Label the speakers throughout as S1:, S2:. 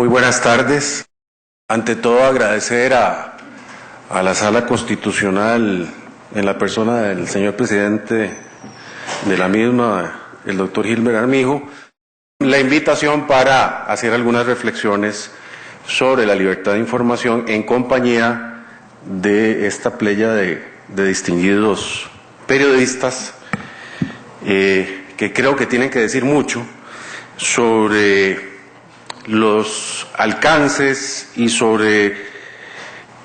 S1: Muy buenas tardes. Ante todo, agradecer a la Sala Constitucional, en la persona del señor presidente de la misma, el doctor Gilbert Armijo, la invitación para hacer algunas reflexiones sobre la libertad de información en compañía de esta playa de distinguidos periodistas que creo que tienen que decir mucho sobre los alcances y sobre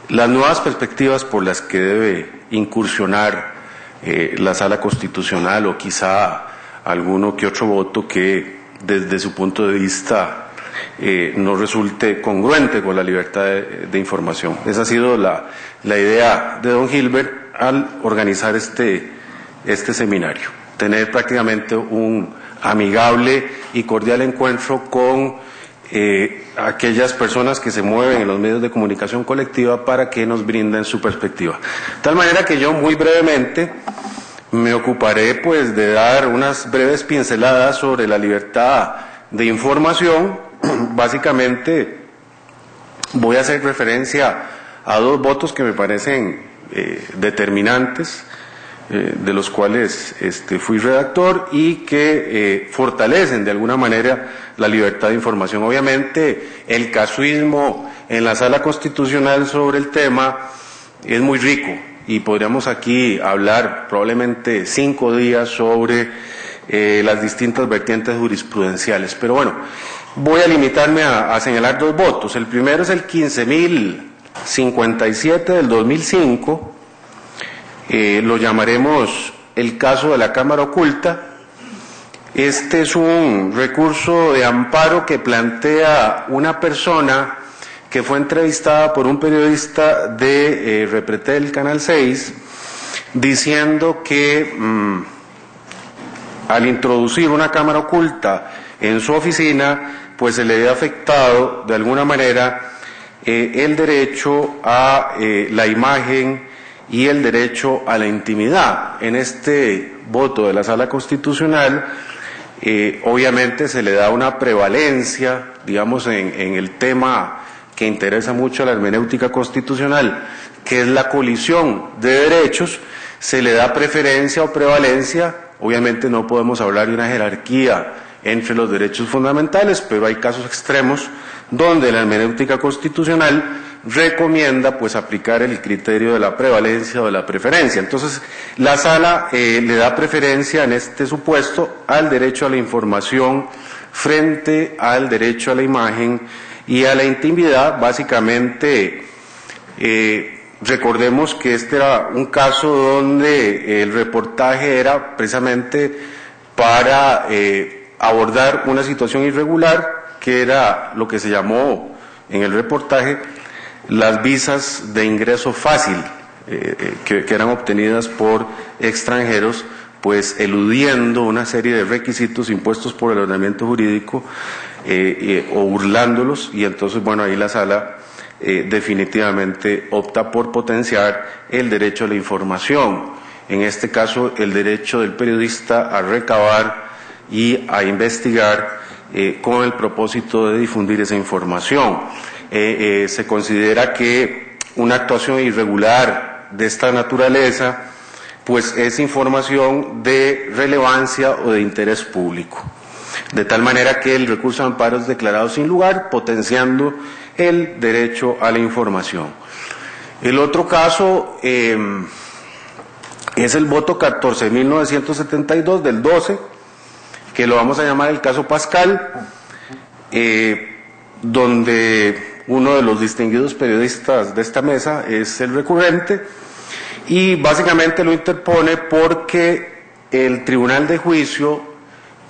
S1: las nuevas perspectivas por las que debe incursionar la Sala Constitucional, o quizá alguno que otro voto que desde su punto de vista no resulte congruente con la libertad de información. Esa ha sido la idea de don Gilbert al organizar este seminario, tener prácticamente un amigable y cordial encuentro con aquellas personas que se mueven en los medios de comunicación colectiva para que nos brinden su perspectiva. De tal manera que yo muy brevemente me ocuparé pues de dar unas breves pinceladas sobre la libertad de información. Básicamente voy a hacer referencia a dos votos que me parecen determinantes, de los cuales fui redactor y que fortalecen de alguna manera la libertad de información. Obviamente el casuismo en la Sala Constitucional sobre el tema es muy rico y podríamos aquí hablar probablemente 5 días sobre las distintas vertientes jurisprudenciales, pero bueno, voy a limitarme a señalar dos votos. El primero es el 15.057 del 2005, lo llamaremos el caso de la Cámara Oculta. Este es un recurso de amparo que plantea una persona que fue entrevistada por un periodista de Repretel, Canal 6, diciendo que al introducir una cámara oculta en su oficina, pues se le había afectado de alguna manera el derecho a la imagen y el derecho a la intimidad. En este voto de la Sala Constitucional, obviamente se le da una prevalencia, digamos, en el tema que interesa mucho a la hermenéutica constitucional, que es la colisión de derechos. Se le da preferencia o prevalencia. Obviamente no podemos hablar de una jerarquía entre los derechos fundamentales, pero hay casos extremos donde la hermenéutica constitucional recomienda pues aplicar el criterio de la prevalencia o de la preferencia. Entonces la Sala le da preferencia en este supuesto al derecho a la información frente al derecho a la imagen y a la intimidad. Básicamente recordemos que este era un caso donde el reportaje era precisamente para abordar una situación irregular, que era lo que se llamó en el reportaje las visas de ingreso fácil, que eran obtenidas por extranjeros, pues eludiendo una serie de requisitos impuestos por el ordenamiento jurídico o burlándolos. Y entonces, bueno, ahí la Sala definitivamente opta por potenciar el derecho a la información, en este caso el derecho del periodista a recabar y a investigar con el propósito de difundir esa información. Se considera que una actuación irregular de esta naturaleza pues es información de relevancia o de interés público, de tal manera que el recurso de amparo es declarado sin lugar, potenciando el derecho a la información. El otro caso es el voto 14.972 del 12, que lo vamos a llamar el caso Pascal, donde uno de los distinguidos periodistas de esta mesa es el recurrente, y básicamente lo interpone porque el Tribunal de Juicio,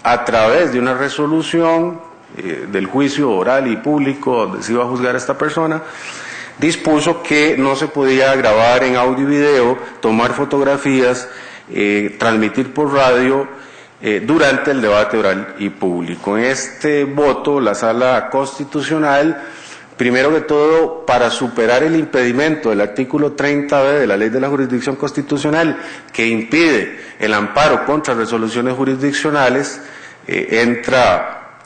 S1: a través de una resolución del juicio oral y público donde se iba a juzgar a esta persona, dispuso que no se podía grabar en audio y video, tomar fotografías, transmitir por radio durante el debate oral y público. En este voto, la Sala Constitucional, primero que todo, para superar el impedimento del artículo 30b de la Ley de la Jurisdicción Constitucional, que impide el amparo contra resoluciones jurisdiccionales, entra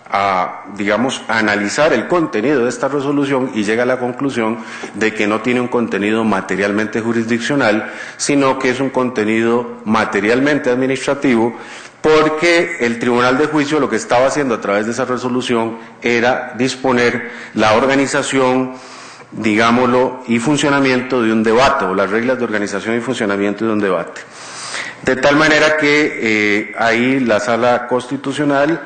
S1: digamos, a analizar el contenido de esta resolución y llega a la conclusión de que no tiene un contenido materialmente jurisdiccional, sino que es un contenido materialmente administrativo, porque el Tribunal de Juicio lo que estaba haciendo a través de esa resolución era disponer la organización, digámoslo, y funcionamiento de un debate, o las reglas de organización y funcionamiento de un debate. De tal manera que ahí la Sala Constitucional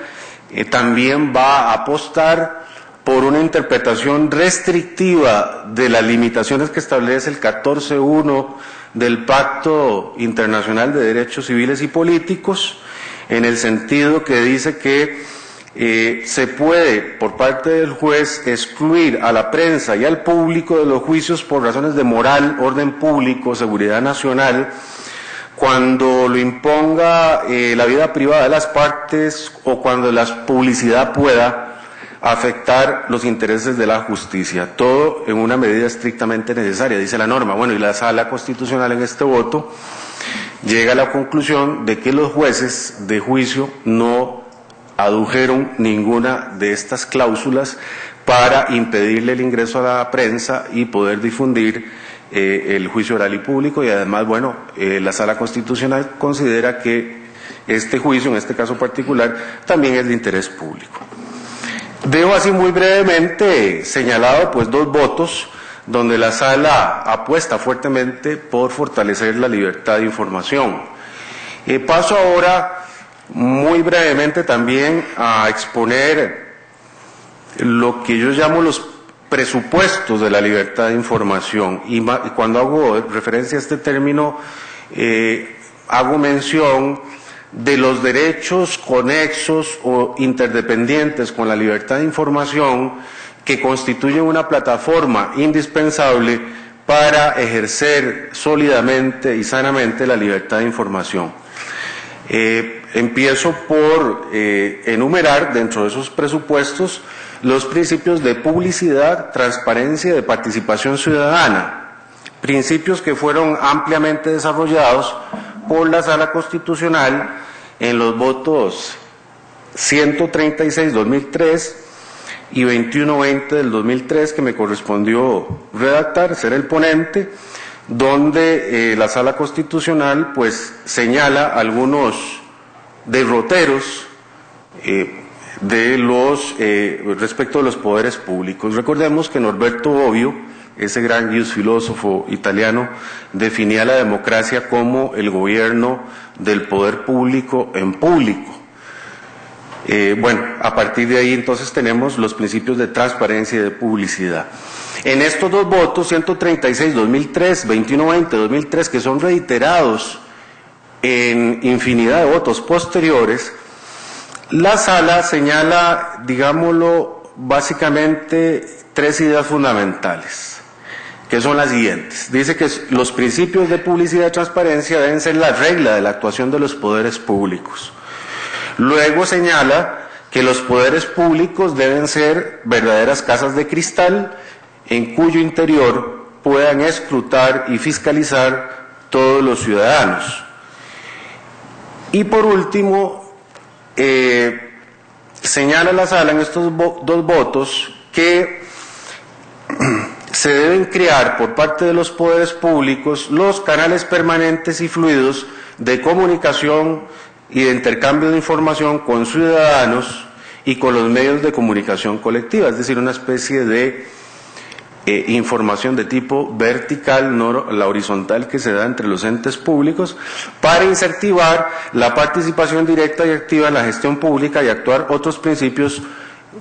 S1: también va a apostar por una interpretación restrictiva de las limitaciones que establece el 14.1 del Pacto Internacional de Derechos Civiles y Políticos, en el sentido que dice que se puede, por parte del juez, excluir a la prensa y al público de los juicios por razones de moral, orden público, seguridad nacional, cuando lo imponga la vida privada de las partes o cuando la publicidad pueda afectar los intereses de la justicia. Todo en una medida estrictamente necesaria, dice la norma. Bueno, y la Sala Constitucional en este voto llega a la conclusión de que los jueces de juicio no adujeron ninguna de estas cláusulas para impedirle el ingreso a la prensa y poder difundir el juicio oral y público, y además, bueno, la Sala Constitucional considera que este juicio, en este caso particular, también es de interés público. Dejo así muy brevemente señalado pues dos votos donde la Sala apuesta fuertemente por fortalecer la libertad de información. Paso ahora muy brevemente también a exponer lo que yo llamo los presupuestos de la libertad de información, y cuando hago referencia a este término hago mención de los derechos conexos o interdependientes con la libertad de información que constituyen una plataforma indispensable para ejercer sólidamente y sanamente la libertad de información. Empiezo por enumerar dentro de esos presupuestos los principios de publicidad, transparencia y de participación ciudadana, principios que fueron ampliamente desarrollados por la Sala Constitucional en los votos 136/2003 y 2120 del 2003, que me correspondió redactar, ser el ponente, donde la Sala Constitucional pues señala algunos derroteros respecto de los poderes públicos. Recordemos que Norberto Bobbio, ese gran filósofo italiano, definía la democracia como el gobierno del poder público en público. Bueno, a partir de ahí entonces tenemos los principios de transparencia y de publicidad. En estos dos votos, 136/2003, 2120/2003, que son reiterados en infinidad de votos posteriores, la Sala señala, digámoslo, básicamente tres ideas fundamentales, que son las siguientes. Dice que los principios de publicidad y transparencia deben ser la regla de la actuación de los poderes públicos. Luego señala que los poderes públicos deben ser verdaderas casas de cristal en cuyo interior puedan escrutar y fiscalizar todos los ciudadanos. Y por último, señala la Sala en estos dos votos que se deben crear por parte de los poderes públicos los canales permanentes y fluidos de comunicación y de intercambio de información con ciudadanos y con los medios de comunicación colectiva, es decir, una especie de información de tipo vertical, no la horizontal que se da entre los entes públicos, para incentivar la participación directa y activa en la gestión pública y actuar otros principios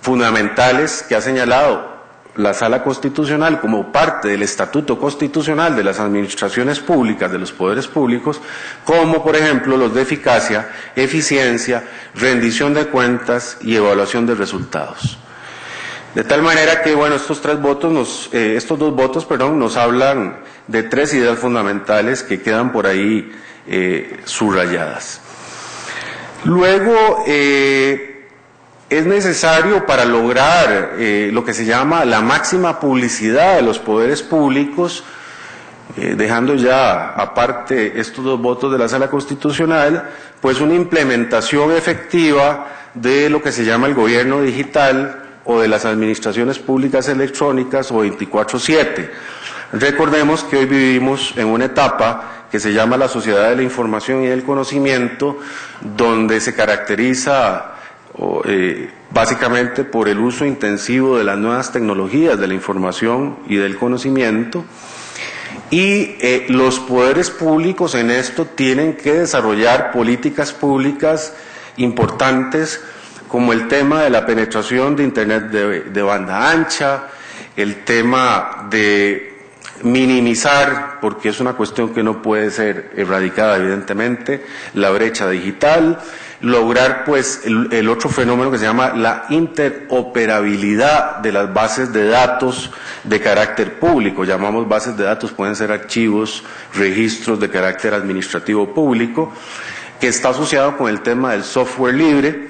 S1: fundamentales que ha señalado la Sala Constitucional como parte del Estatuto Constitucional de las administraciones públicas, de los poderes públicos, como por ejemplo los de eficacia, eficiencia, rendición de cuentas y evaluación de resultados. De tal manera que, bueno, estos dos votos nos hablan de tres ideas fundamentales que quedan por ahí subrayadas. Luego, es necesario, para lograr lo que se llama la máxima publicidad de los poderes públicos, dejando ya aparte estos dos votos de la Sala Constitucional, pues una implementación efectiva de lo que se llama el gobierno digital o de las administraciones públicas electrónicas o 24/7. Recordemos que hoy vivimos en una etapa que se llama la sociedad de la información y del conocimiento, donde se caracteriza básicamente por el uso intensivo de las nuevas tecnologías de la información y del conocimiento, y los poderes públicos en esto tienen que desarrollar políticas públicas importantes, como el tema de la penetración de Internet de banda ancha, el tema de minimizar, porque es una cuestión que no puede ser erradicada evidentemente, la brecha digital, lograr pues el otro fenómeno que se llama la interoperabilidad de las bases de datos de carácter público. Llamamos bases de datos, pueden ser archivos, registros de carácter administrativo público, que está asociado con el tema del software libre.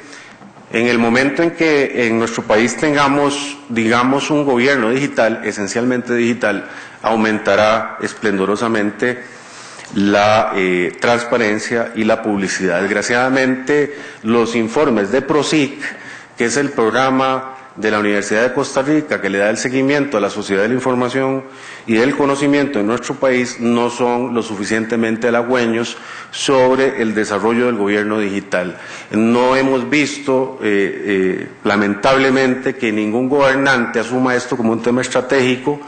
S1: En el momento en que en nuestro país tengamos, digamos, un gobierno digital, esencialmente digital, aumentará esplendorosamente la transparencia y la publicidad. Desgraciadamente, los informes de PROSIC, que es el programa de la Universidad de Costa Rica que le da el seguimiento a la sociedad de la información y del conocimiento en nuestro país, no son lo suficientemente halagüeños sobre el desarrollo del gobierno digital. No hemos visto, lamentablemente, que ningún gobernante asuma esto como un tema estratégico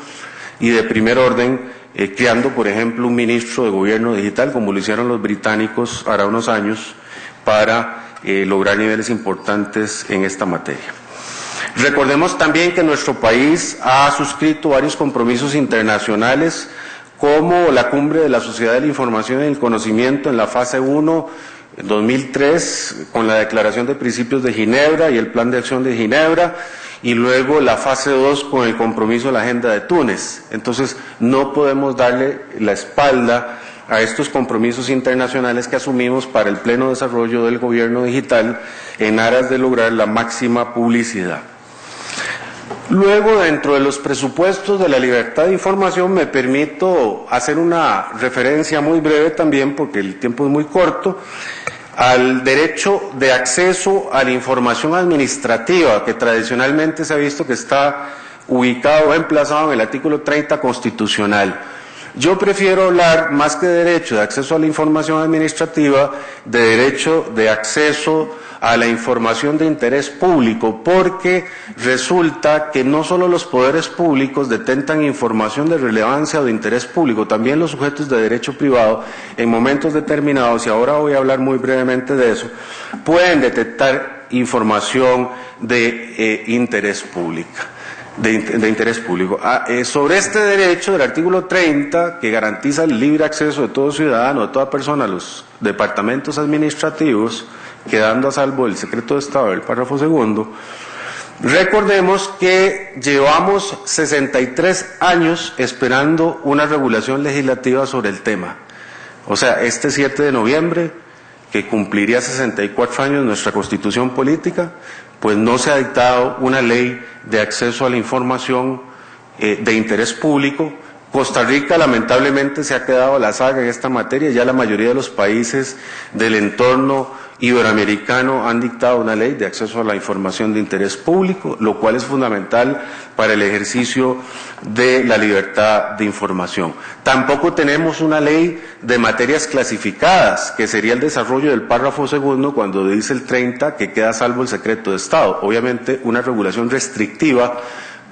S1: y de primer orden, creando, por ejemplo, un ministro de gobierno digital, como lo hicieron los británicos hará unos años, para lograr niveles importantes en esta materia. Recordemos también que nuestro país ha suscrito varios compromisos internacionales, como la Cumbre de la Sociedad de la Información y el Conocimiento en la fase 1, en 2003, con la Declaración de Principios de Ginebra y el Plan de Acción de Ginebra, y luego la fase 2 con el compromiso de la Agenda de Túnez. Entonces, no podemos darle la espalda a estos compromisos internacionales que asumimos para el pleno desarrollo del gobierno digital en aras de lograr la máxima publicidad. Luego, dentro de los presupuestos de la libertad de información, me permito hacer una referencia muy breve también, porque el tiempo es muy corto, al derecho de acceso a la información administrativa, que tradicionalmente se ha visto que está ubicado o emplazado en el artículo 30 constitucional. Yo prefiero hablar, más que de derecho de acceso a la información administrativa, de derecho de acceso a la información de interés público, porque resulta que no solo los poderes públicos detentan información de relevancia o de interés público, también los sujetos de derecho privado, en momentos determinados, y ahora voy a hablar muy brevemente de eso, pueden detectar información de interés público. Sobre este derecho del artículo 30, que garantiza el libre acceso de todo ciudadano, de toda persona, a los departamentos administrativos, quedando a salvo el secreto de Estado del párrafo segundo, recordemos que llevamos 63 años esperando una regulación legislativa sobre el tema. O sea, este 7 de noviembre, que cumpliría 64 años nuestra Constitución política, pues no se ha dictado una ley de acceso a la información de interés público. Costa Rica lamentablemente se ha quedado a la saga en esta materia. Ya la mayoría de los países del entorno iberoamericano han dictado una ley de acceso a la información de interés público, lo cual es fundamental para el ejercicio de la libertad de información. Tampoco tenemos una ley de materias clasificadas, que sería el desarrollo del párrafo segundo cuando dice el 30 que queda a salvo el secreto de Estado. Obviamente una regulación restrictiva,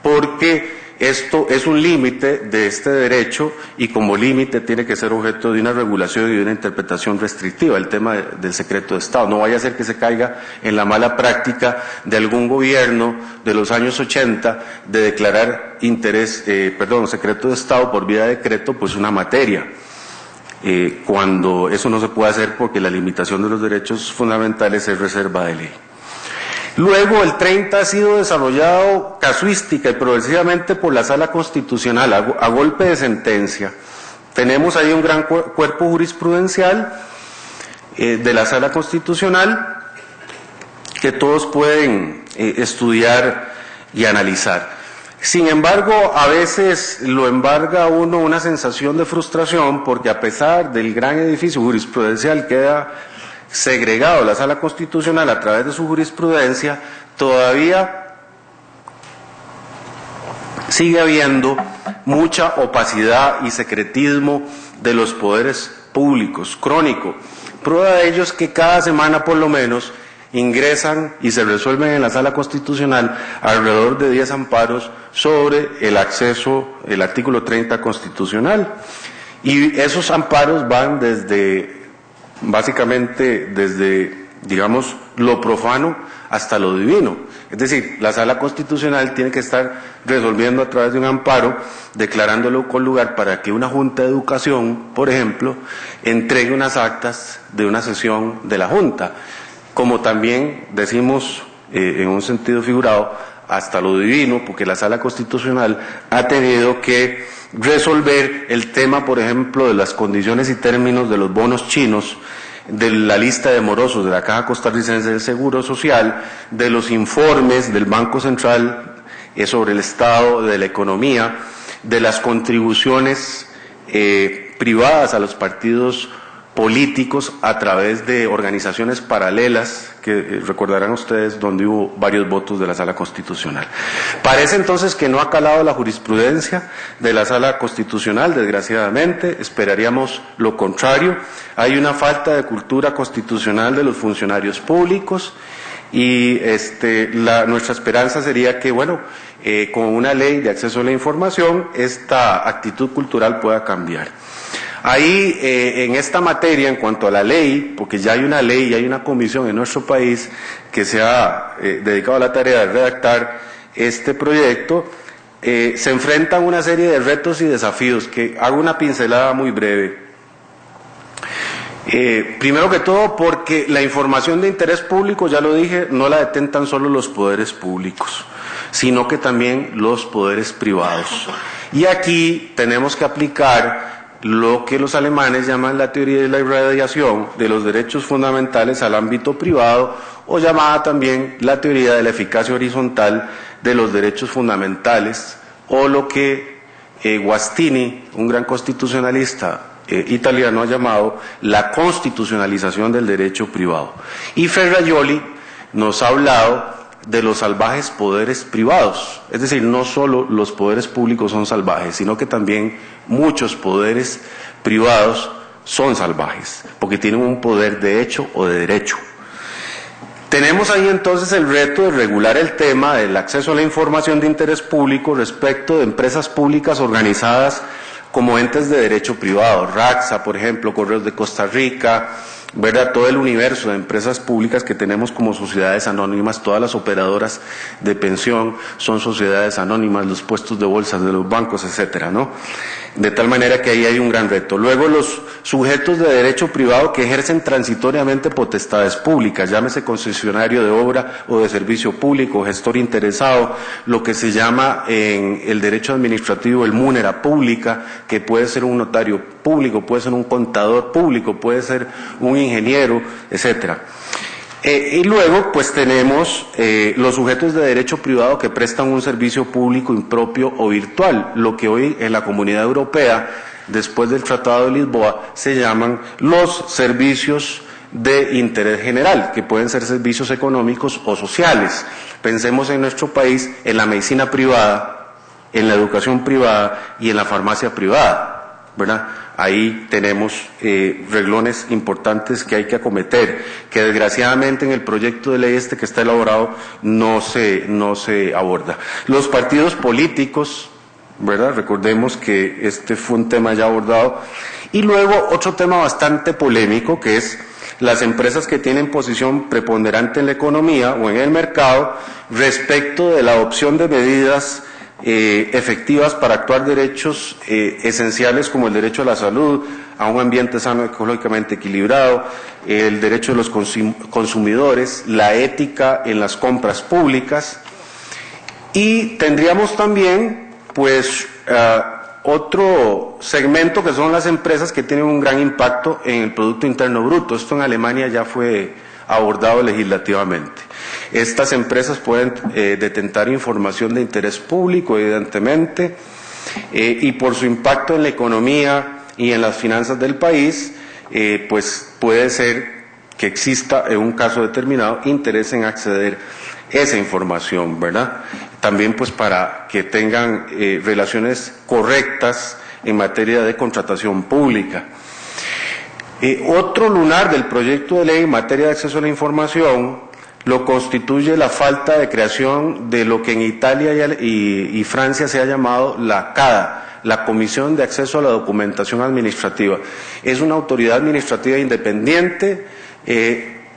S1: porque esto es un límite de este derecho y como límite tiene que ser objeto de una regulación y de una interpretación restrictiva, el tema del secreto de Estado. No vaya a ser que se caiga en la mala práctica de algún gobierno de los años 80 de declarar secreto de Estado por vía de decreto, pues una materia, cuando eso no se puede hacer porque la limitación de los derechos fundamentales es reserva de ley. Luego, el 30 ha sido desarrollado casuística y progresivamente por la Sala Constitucional, a golpe de sentencia. Tenemos ahí un gran cuerpo jurisprudencial de la Sala Constitucional que todos pueden estudiar y analizar. Sin embargo, a veces lo embarga a uno una sensación de frustración porque a pesar del gran edificio jurisprudencial queda segregado la Sala Constitucional a través de su jurisprudencia, todavía sigue habiendo mucha opacidad y secretismo de los poderes públicos, crónico. Prueba de ello es que cada semana por lo menos ingresan y se resuelven en la Sala Constitucional alrededor de 10 amparos sobre el acceso, el artículo 30 constitucional. Y esos amparos van básicamente desde, digamos, lo profano hasta lo divino. Es decir, la Sala Constitucional tiene que estar resolviendo a través de un amparo, declarándolo con lugar para que una Junta de Educación, por ejemplo, entregue unas actas de una sesión de la Junta. Como también decimos en un sentido figurado, hasta lo divino, porque la Sala Constitucional ha tenido que resolver el tema, por ejemplo, de las condiciones y términos de los bonos chinos, de la lista de morosos de la Caja Costarricense del Seguro Social, de los informes del Banco Central sobre el estado de la economía, de las contribuciones privadas a los partidos políticos a través de organizaciones paralelas, que recordarán ustedes donde hubo varios votos de la Sala Constitucional. Parece entonces que no ha calado la jurisprudencia de la Sala Constitucional, desgraciadamente, esperaríamos lo contrario. Hay una falta de cultura constitucional de los funcionarios públicos y nuestra esperanza sería que, bueno, con una ley de acceso a la información, esta actitud cultural pueda cambiar. Ahí, en esta materia, en cuanto a la ley, porque ya hay una ley y hay una comisión en nuestro país que se ha dedicado a la tarea de redactar este proyecto, se enfrentan una serie de retos y desafíos, que hago una pincelada muy breve. Primero que todo, porque la información de interés público, ya lo dije, no la detentan solo los poderes públicos, sino que también los poderes privados. Y aquí tenemos que aplicar lo que los alemanes llaman la teoría de la irradiación de los derechos fundamentales al ámbito privado, o llamada también la teoría de la eficacia horizontal de los derechos fundamentales, o lo que Guastini, un gran constitucionalista italiano, ha llamado la constitucionalización del derecho privado. Y Ferrajoli nos ha hablado de los salvajes poderes privados, es decir, no solo los poderes públicos son salvajes, sino que también muchos poderes privados son salvajes, porque tienen un poder de hecho o de derecho. Tenemos ahí entonces el reto de regular el tema del acceso a la información de interés público respecto de empresas públicas organizadas como entes de derecho privado, RAXA, por ejemplo, Correos de Costa Rica, ¿verdad? Todo el universo de empresas públicas que tenemos como sociedades anónimas, todas las operadoras de pensión son sociedades anónimas, los puestos de bolsas de los bancos, etcétera, ¿no? De tal manera que ahí hay un gran reto. Luego, los sujetos de derecho privado que ejercen transitoriamente potestades públicas, llámese concesionario de obra o de servicio público, gestor interesado, lo que se llama en el derecho administrativo el munera pública, que puede ser un notario público, puede ser un contador público, puede ser un ingeniero, etcétera. Y luego, pues tenemos los sujetos de derecho privado que prestan un servicio público impropio o virtual, lo que hoy en la Comunidad Europea, después del Tratado de Lisboa, se llaman los servicios de interés general, que pueden ser servicios económicos o sociales. Pensemos en nuestro país en la medicina privada, en la educación privada y en la farmacia privada, ¿verdad? Ahí tenemos reglones importantes que hay que acometer, que desgraciadamente en el proyecto de ley que está elaborado no se aborda. Los partidos políticos, ¿verdad? Recordemos que este fue un tema ya abordado. Y luego otro tema bastante polémico, que es las empresas que tienen posición preponderante en la economía o en el mercado respecto de la adopción de medidas efectivas para actuar derechos esenciales como el derecho a la salud, a un ambiente sano ecológicamente equilibrado, el derecho de los consumidores, la ética en las compras públicas. Y tendríamos también, pues, otro segmento que son las empresas que tienen un gran impacto en el Producto Interno Bruto. Esto en Alemania ya fue abordado legislativamente. Estas empresas pueden detentar información de interés público, evidentemente, y por su impacto en la economía y en las finanzas del país, pues puede ser que exista en un caso determinado interés en acceder a esa información, ¿verdad? También pues para que tengan relaciones correctas en materia de contratación pública. Otro lunar del proyecto de ley en materia de acceso a la información lo constituye la falta de creación de lo que en Italia y Francia se ha llamado la CADA, la Comisión de Acceso a la Documentación Administrativa. Es una autoridad administrativa independiente,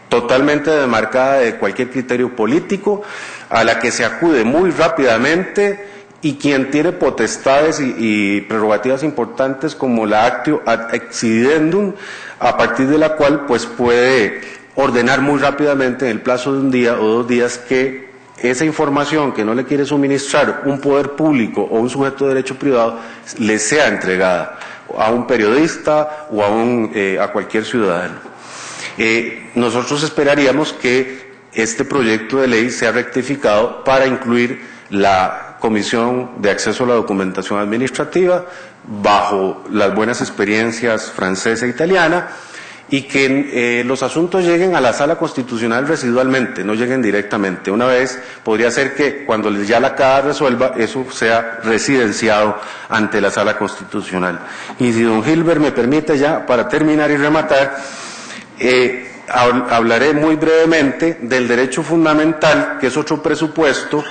S1: totalmente demarcada de cualquier criterio político, a la que se acude muy rápidamente y quien tiene potestades y prerrogativas importantes como la actio ad accidendum, a partir de la cual pues puede ordenar muy rápidamente en el plazo de un día o 2 días que esa información que no le quiere suministrar un poder público o un sujeto de derecho privado le sea entregada a un periodista o a cualquier ciudadano. Nosotros esperaríamos que este proyecto de ley sea rectificado para incluir la Comisión de Acceso a la Documentación Administrativa bajo las buenas experiencias francesa e italiana, y que los asuntos lleguen a la Sala Constitucional residualmente, no lleguen directamente. Una vez podría ser que cuando ya la CADA resuelva, eso sea residenciado ante la Sala Constitucional. Y si don Gilbert me permite ya, para terminar y rematar, hablaré muy brevemente del derecho fundamental, que es otro presupuesto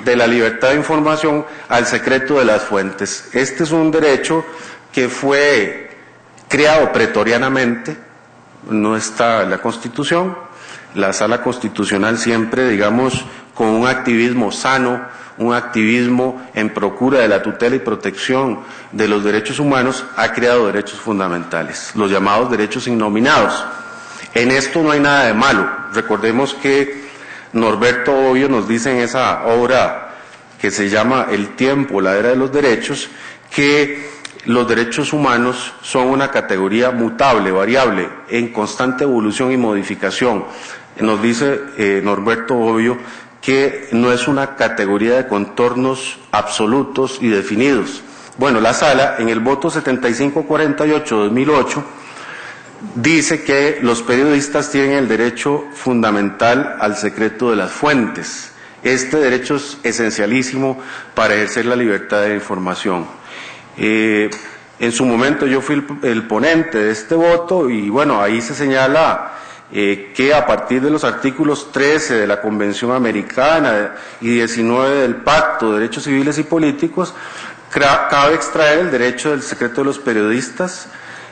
S1: de la libertad de información, al secreto de las fuentes. Este es un derecho que fue creado pretorianamente, no está en la Constitución. La Sala Constitucional siempre, digamos, con un activismo sano, un activismo en procura de la tutela y protección de los derechos humanos, ha creado derechos fundamentales, los llamados derechos innominados. En esto no hay nada de malo. Recordemos que Norberto Bobbio nos dice en esa obra que se llama El tiempo, la era de los derechos, que los derechos humanos son una categoría mutable, variable, en constante evolución y modificación. Nos dice Norberto Bobbio que no es una categoría de contornos absolutos y definidos. Bueno, la Sala, en el voto 7548-2008, dice que los periodistas tienen el derecho fundamental al secreto de las fuentes. Este derecho es esencialísimo para ejercer la libertad de información. En su momento yo fui el ponente de este voto y bueno, ahí se señala que a partir de los artículos 13 de la Convención Americana y 19 del Pacto de Derechos Civiles y Políticos, cabe extraer el derecho del secreto de los periodistas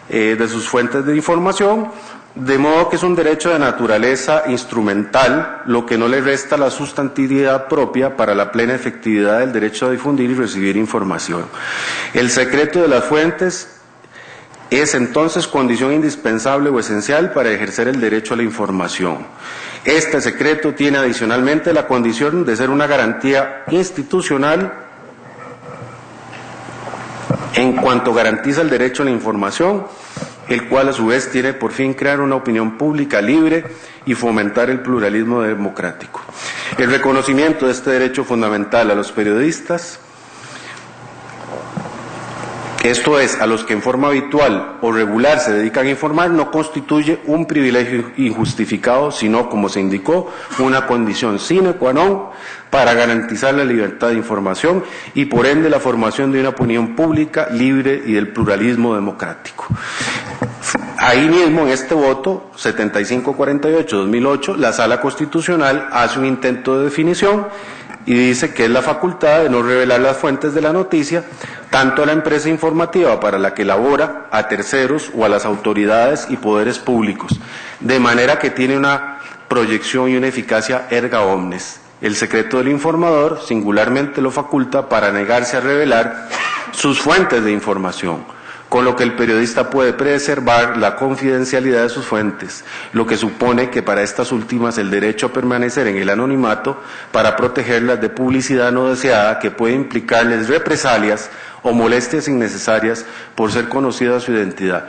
S1: de sus fuentes de información, de modo que es un derecho de naturaleza instrumental, lo que no le resta la sustantividad propia para la plena efectividad del derecho a difundir y recibir información. El secreto de las fuentes es entonces condición indispensable o esencial para ejercer el derecho a la información. Este secreto tiene adicionalmente la condición de ser una garantía institucional en cuanto garantiza el derecho a la información, el cual a su vez tiene por fin crear una opinión pública libre y fomentar el pluralismo democrático. El reconocimiento de este derecho fundamental a los periodistas, esto es, a los que en forma habitual o regular se dedican a informar, no constituye un privilegio injustificado, sino, como se indicó, una condición sine qua non para garantizar la libertad de información y, por ende, la formación de una opinión pública libre y del pluralismo democrático. Ahí mismo, en este voto, 7548-2008, la Sala Constitucional hace un intento de definición y dice que es la facultad de no revelar las fuentes de la noticia, tanto a la empresa informativa para la que labora, a terceros o a las autoridades y poderes públicos, de manera que tiene una proyección y una eficacia erga omnes. El secreto del informador singularmente lo faculta para negarse a revelar sus fuentes de información, con lo que el periodista puede preservar la confidencialidad de sus fuentes, lo que supone que para estas últimas el derecho a permanecer en el anonimato para protegerlas de publicidad no deseada que puede implicarles represalias o molestias innecesarias por ser conocida su identidad,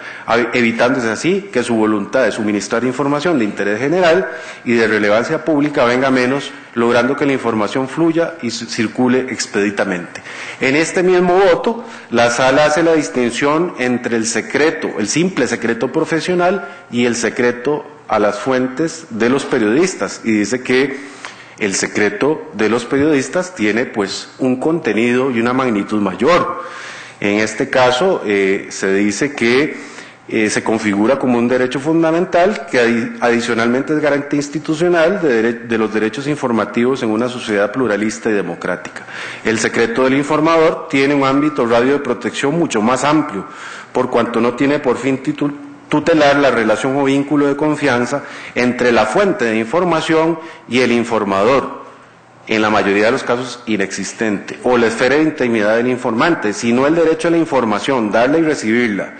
S1: evitándose así que su voluntad de suministrar información de interés general y de relevancia pública venga menos, logrando que la información fluya y circule expeditamente. En este mismo voto, la Sala hace la distinción entre el secreto, el simple secreto profesional y el secreto a las fuentes de los periodistas, y dice que el secreto de los periodistas tiene pues un contenido y una magnitud mayor. En este caso se dice que se configura como un derecho fundamental que adicionalmente es garantía institucional de los derechos informativos en una sociedad pluralista y democrática. El secreto del informador tiene un ámbito radio de protección mucho más amplio, por cuanto no tiene por fin tutelar la relación o vínculo de confianza entre la fuente de información y el informador, en la mayoría de los casos inexistente, o la esfera de intimidad del informante, sino el derecho a la información, darla y recibirla.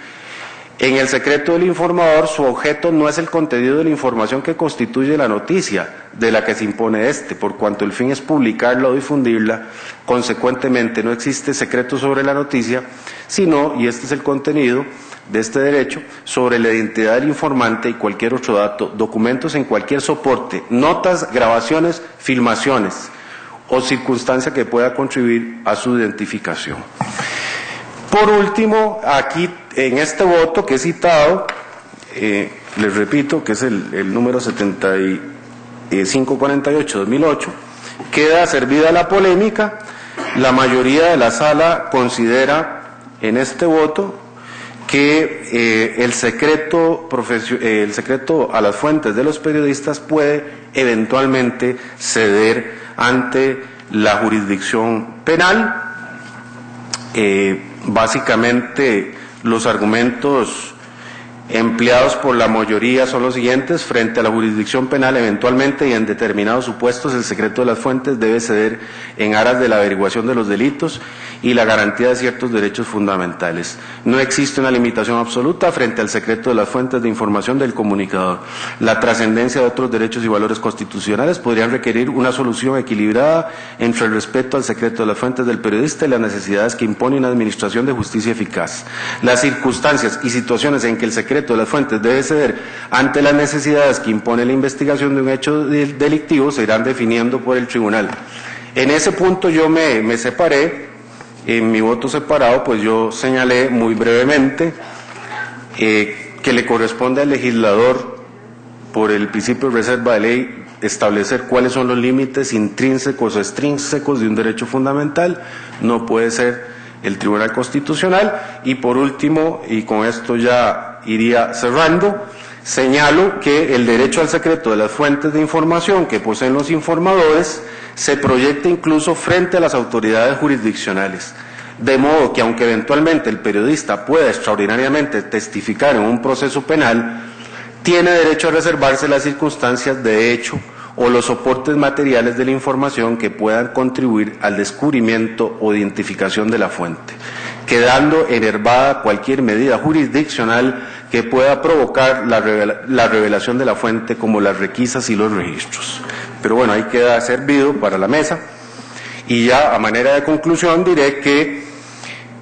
S1: En el secreto del informador, su objeto no es el contenido de la información que constituye la noticia de la que se impone por cuanto el fin es publicarla o difundirla. Consecuentemente, no existe secreto sobre la noticia, sino, y este es el contenido de este derecho, sobre la identidad del informante y cualquier otro dato, documentos en cualquier soporte, notas, grabaciones, filmaciones o circunstancia que pueda contribuir a su identificación. Por último, aquí en este voto que he citado, les repito que es el número 7548-2008, queda servida la polémica. La mayoría de la Sala considera en este voto que el secreto a las fuentes de los periodistas puede eventualmente ceder ante la jurisdicción penal. Básicamente, los argumentos empleados por la mayoría son los siguientes: frente a la jurisdicción penal, eventualmente y en determinados supuestos, el secreto de las fuentes debe ceder en aras de la averiguación de los delitos y la garantía de ciertos derechos fundamentales. No existe una limitación absoluta frente al secreto de las fuentes de información del comunicador. La trascendencia de otros derechos y valores constitucionales podrían requerir una solución equilibrada entre el respeto al secreto de las fuentes del periodista y las necesidades que impone una administración de justicia eficaz. Las circunstancias y situaciones en que el secreto de las fuentes debe ceder ante las necesidades que impone la investigación de un hecho delictivo se irán definiendo por el tribunal. En ese punto yo me separé. En mi voto separado, pues yo señalé muy brevemente que le corresponde al legislador, por el principio de reserva de ley, establecer cuáles son los límites intrínsecos o extrínsecos de un derecho fundamental. No puede ser el Tribunal Constitucional. Y por último, y con esto ya iría cerrando, señalo que el derecho al secreto de las fuentes de información que poseen los informadores se proyecta incluso frente a las autoridades jurisdiccionales, de modo que aunque eventualmente el periodista pueda extraordinariamente testificar en un proceso penal, tiene derecho a reservarse las circunstancias de hecho o los soportes materiales de la información que puedan contribuir al descubrimiento o identificación de la fuente, quedando enervada cualquier medida jurisdiccional que pueda provocar la revelación de la fuente, como las requisas y los registros. Pero bueno, ahí queda servido para la mesa. Y ya a manera de conclusión diré que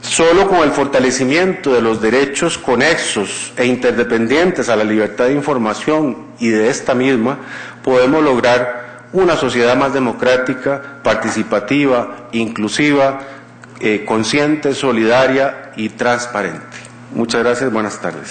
S1: solo con el fortalecimiento de los derechos conexos e interdependientes a la libertad de información y de esta misma, podemos lograr una sociedad más democrática, participativa, inclusiva, consciente, solidaria y transparente. Muchas gracias, buenas tardes.